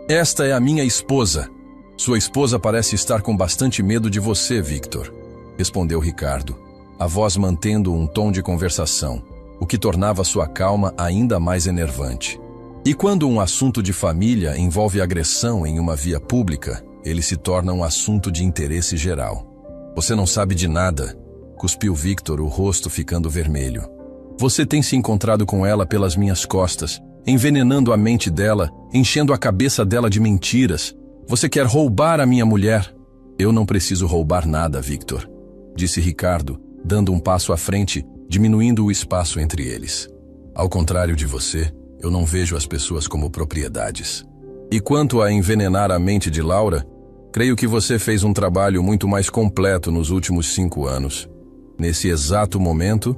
Esta é a minha esposa. Sua esposa parece estar com bastante medo de você, Victor", respondeu Ricardo. a voz mantendo um tom de conversação, o que tornava sua calma ainda mais enervante. E quando um assunto de família envolve agressão em uma via pública, ele se torna um assunto de interesse geral. Você não sabe de nada, cuspiu Victor, o rosto ficando vermelho. Você tem se encontrado com ela pelas minhas costas, envenenando a mente dela, enchendo a cabeça dela de mentiras. Você quer roubar a minha mulher? Eu não preciso roubar nada, Victor, disse Ricardo, dando um passo à frente, diminuindo o espaço entre eles. Ao contrário de você, eu não vejo as pessoas como propriedades. E quanto a envenenar a mente de Laura, creio que você fez um trabalho muito mais completo nos últimos 5 anos. Nesse exato momento,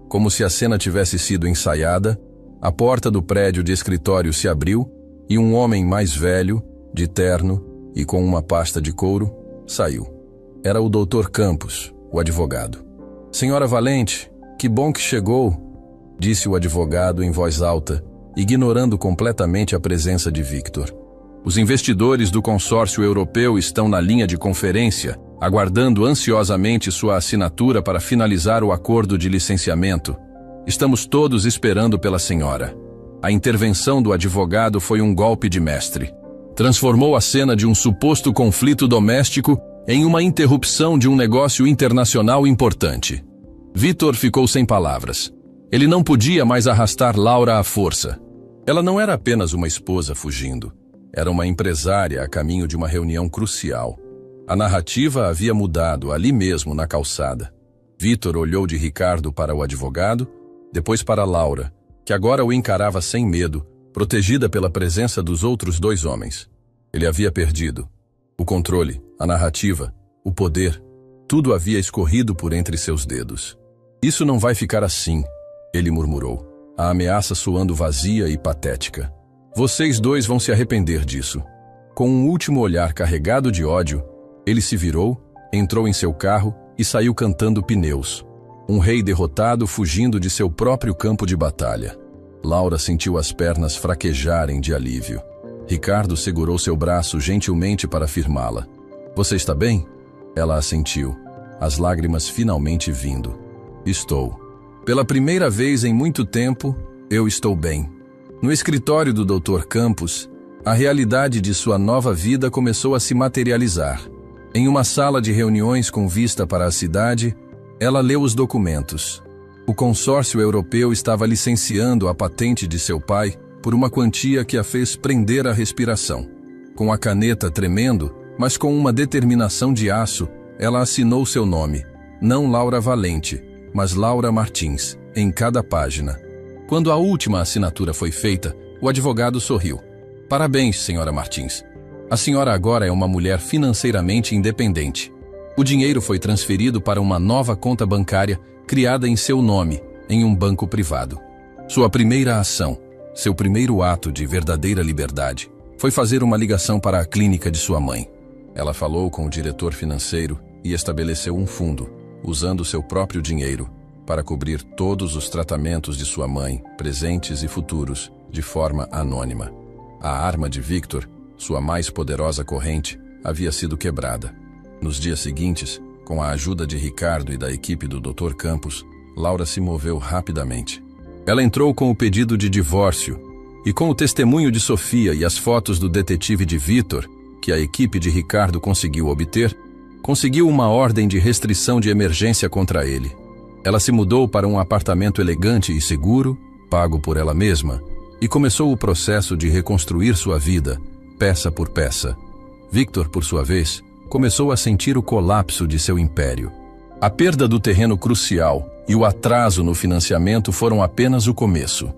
como se a cena tivesse sido ensaiada, a porta do prédio de escritório se abriu e um homem mais velho, de terno e com uma pasta de couro, saiu. Era o Dr. Campos, o advogado. Senhora Valente, que bom que chegou, disse o advogado em voz alta, ignorando completamente a presença de Victor. Os investidores do consórcio europeu estão na linha de conferência, aguardando ansiosamente sua assinatura para finalizar o acordo de licenciamento. Estamos todos esperando pela senhora. A intervenção do advogado foi um golpe de mestre. Transformou a cena de um suposto conflito doméstico em uma interrupção de um negócio internacional importante. Victor ficou sem palavras. Ele não podia mais arrastar Laura à força. Ela não era apenas uma esposa fugindo. Era uma empresária a caminho de uma reunião crucial. A narrativa havia mudado ali mesmo na calçada. Victor olhou de Ricardo para o advogado, depois para Laura, que agora o encarava sem medo, protegida pela presença dos outros 2 homens. Ele havia perdido. O controle, a narrativa, o poder, tudo havia escorrido por entre seus dedos. Isso não vai ficar assim, ele murmurou, a ameaça soando vazia e patética. Vocês 2 vão se arrepender disso. Com um último olhar carregado de ódio, ele se virou, entrou em seu carro e saiu cantando pneus. Um rei derrotado fugindo de seu próprio campo de batalha. Laura sentiu as pernas fraquejarem de alívio. Ricardo segurou seu braço gentilmente para firmá-la. Você está bem? Ela assentiu, as lágrimas finalmente vindo. Estou. Pela primeira vez em muito tempo, eu estou bem. No escritório do Dr. Campos, a realidade de sua nova vida começou a se materializar. Em uma sala de reuniões com vista para a cidade, ela leu os documentos. O consórcio europeu estava licenciando a patente de seu pai por uma quantia que a fez prender a respiração. Com a caneta tremendo, mas com uma determinação de aço, ela assinou seu nome, não Laura Valente, mas Laura Martins, em cada página. Quando a última assinatura foi feita, o advogado sorriu. Parabéns, senhora Martins. A senhora agora é uma mulher financeiramente independente. O dinheiro foi transferido para uma nova conta bancária criada em seu nome, em um banco privado. Sua primeira ação, seu primeiro ato de verdadeira liberdade, foi fazer uma ligação para a clínica de sua mãe. Ela falou com o diretor financeiro e estabeleceu um fundo, usando seu próprio dinheiro, para cobrir todos os tratamentos de sua mãe, presentes e futuros, de forma anônima. A arma de Victor, sua mais poderosa corrente, havia sido quebrada. Nos dias seguintes, com a ajuda de Ricardo e da equipe do Dr. Campos, Laura se moveu rapidamente. Ela entrou com o pedido de divórcio e com o testemunho de Sofia e as fotos do detetive de Victor, que a equipe de Ricardo conseguiu obter, conseguiu uma ordem de restrição de emergência contra ele. Ela se mudou para um apartamento elegante e seguro, pago por ela mesma, e começou o processo de reconstruir sua vida, peça por peça. Victor, por sua vez, começou a sentir o colapso de seu império. A perda do terreno crucial e o atraso no financiamento foram apenas o começo.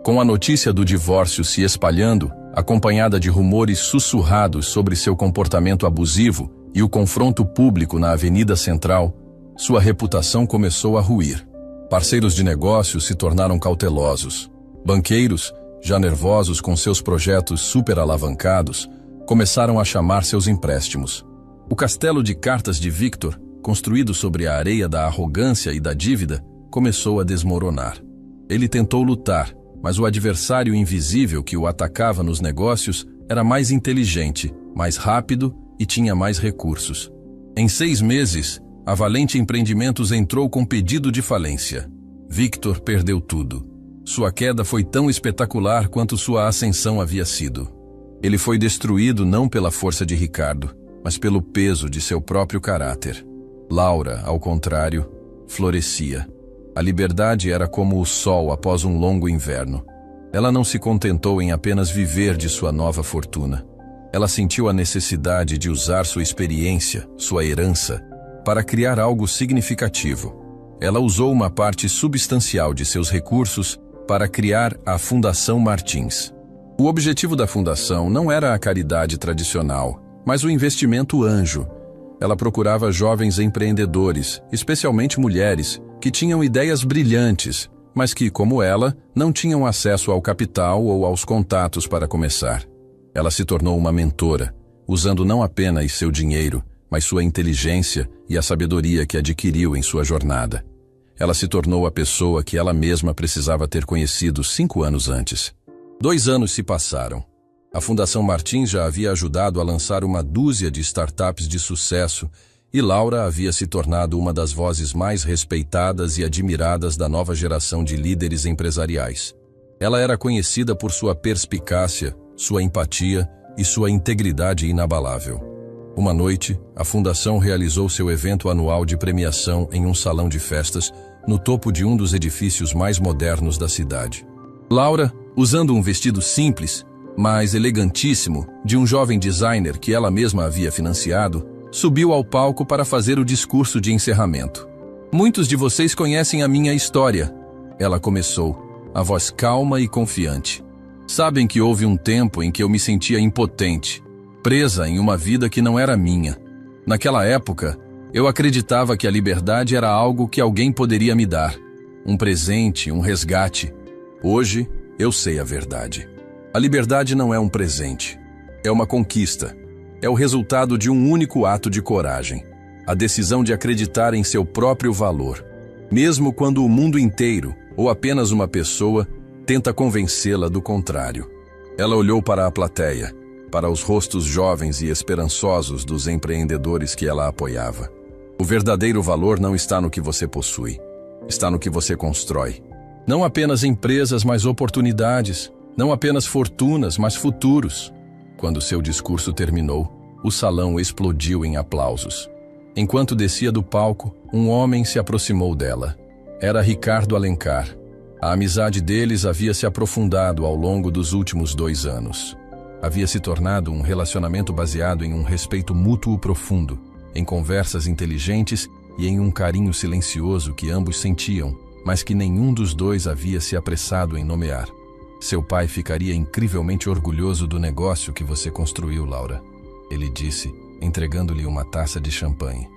Com a notícia do divórcio se espalhando, acompanhada de rumores sussurrados sobre seu comportamento abusivo e o confronto público na Avenida Central, sua reputação começou a ruir. Parceiros de negócios se tornaram cautelosos. Banqueiros, já nervosos com seus projetos superalavancados, começaram a chamar seus empréstimos. O castelo de cartas de Victor, construído sobre a areia da arrogância e da dívida, começou a desmoronar. Ele tentou lutar, mas o adversário invisível que o atacava nos negócios era mais inteligente, mais rápido e tinha mais recursos. Em 6 meses, A Valente Empreendimentos entrou com pedido de falência. Victor perdeu tudo. Sua queda foi tão espetacular quanto sua ascensão havia sido. Ele foi destruído não pela força de Ricardo, mas pelo peso de seu próprio caráter. Laura, ao contrário, florescia. A liberdade era como o sol após um longo inverno. Ela não se contentou em apenas viver de sua nova fortuna. Ela sentiu a necessidade de usar sua experiência, sua herança, para criar algo significativo. Ela usou uma parte substancial de seus recursos para criar a Fundação Martins. O objetivo da fundação não era a caridade tradicional, mas o investimento anjo. Ela procurava jovens empreendedores, especialmente mulheres, que tinham ideias brilhantes, mas que, como ela, não tinham acesso ao capital ou aos contatos para começar. Ela se tornou uma mentora, usando não apenas seu dinheiro, mas sua inteligência e a sabedoria que adquiriu em sua jornada. Ela se tornou a pessoa que ela mesma precisava ter conhecido 5 anos antes. 2 anos se passaram. A Fundação Martins já havia ajudado a lançar uma dúzia de startups de sucesso e Laura havia se tornado uma das vozes mais respeitadas e admiradas da nova geração de líderes empresariais. Ela era conhecida por sua perspicácia, sua empatia e sua integridade inabalável. Uma noite, a Fundação realizou seu evento anual de premiação em um salão de festas no topo de um dos edifícios mais modernos da cidade. Laura, usando um vestido simples, mas elegantíssimo, de um jovem designer que ela mesma havia financiado, subiu ao palco para fazer o discurso de encerramento. Muitos de vocês conhecem a minha história. Ela começou, a voz calma e confiante. Sabem que houve um tempo em que eu me sentia impotente, presa em uma vida que não era minha. Naquela época, eu acreditava que a liberdade era algo que alguém poderia me dar, um presente, um resgate. Hoje, eu sei a verdade. A liberdade não é um presente, é uma conquista. É o resultado de um único ato de coragem, a decisão de acreditar em seu próprio valor, mesmo quando o mundo inteiro, ou apenas uma pessoa, tenta convencê-la do contrário. Ela olhou para a plateia, para os rostos jovens e esperançosos dos empreendedores que ela apoiava. O verdadeiro valor não está no que você possui, está no que você constrói. Não apenas empresas, mas oportunidades. Não apenas fortunas, mas futuros. Quando seu discurso terminou, o salão explodiu em aplausos. Enquanto descia do palco, um homem se aproximou dela. Era Ricardo Alencar. A amizade deles havia se aprofundado ao longo dos últimos 2 anos. Havia se tornado um relacionamento baseado em um respeito mútuo profundo, em conversas inteligentes e em um carinho silencioso que ambos sentiam, mas que nenhum dos dois havia se apressado em nomear. Seu pai ficaria incrivelmente orgulhoso do negócio que você construiu, Laura. Ele disse, entregando-lhe uma taça de champanhe.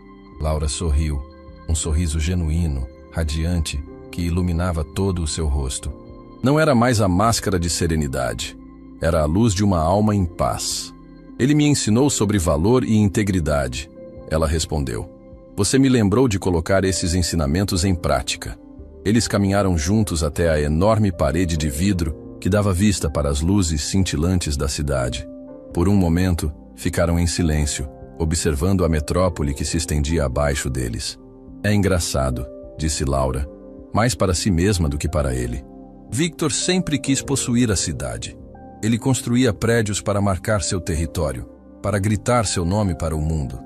Laura sorriu, um sorriso genuíno, radiante, que iluminava todo o seu rosto. Não era mais a máscara de serenidade. Era a luz de uma alma em paz. Ele me ensinou sobre valor e integridade. Ela respondeu. Você me lembrou de colocar esses ensinamentos em prática. Eles caminharam juntos até a enorme parede de vidro que dava vista para as luzes cintilantes da cidade. Por um momento, ficaram em silêncio, observando a metrópole que se estendia abaixo deles. É engraçado, disse Laura, mais para si mesma do que para ele. Victor sempre quis possuir a cidade. Ele construía prédios para marcar seu território, para gritar seu nome para o mundo.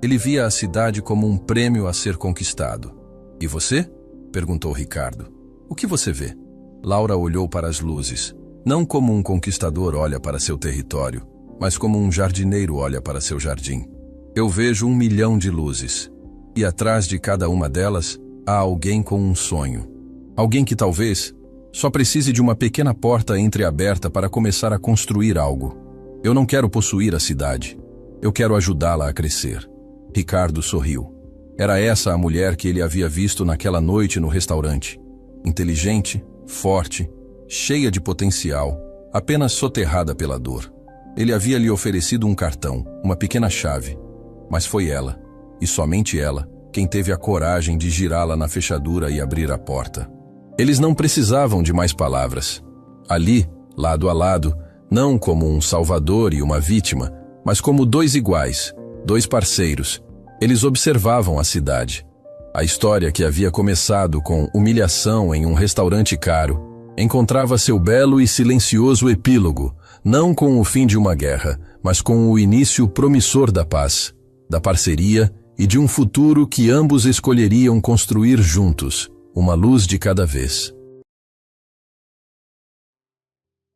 Ele via a cidade como um prêmio a ser conquistado. E você? Perguntou Ricardo. O que você vê? Laura olhou para as luzes, não como um conquistador olha para seu território, mas como um jardineiro olha para seu jardim. Eu vejo 1 milhão de luzes, e atrás de cada uma delas há alguém com um sonho. Alguém que talvez só precise de uma pequena porta entreaberta para começar a construir algo. Eu não quero possuir a cidade, eu quero ajudá-la a crescer. Ricardo sorriu. Era essa a mulher que ele havia visto naquela noite no restaurante. Inteligente, forte, cheia de potencial, apenas soterrada pela dor. Ele havia lhe oferecido um cartão, uma pequena chave, mas foi ela, e somente ela, quem teve a coragem de girá-la na fechadura e abrir a porta. Eles não precisavam de mais palavras. Ali, lado a lado, não como um salvador e uma vítima, mas como 2 iguais, 2 parceiros. Eles observavam a cidade. A história, que havia começado com humilhação em um restaurante caro, encontrava seu belo e silencioso epílogo, não com o fim de uma guerra, mas com o início promissor da paz, da parceria e de um futuro que ambos escolheriam construir juntos, uma luz de cada vez.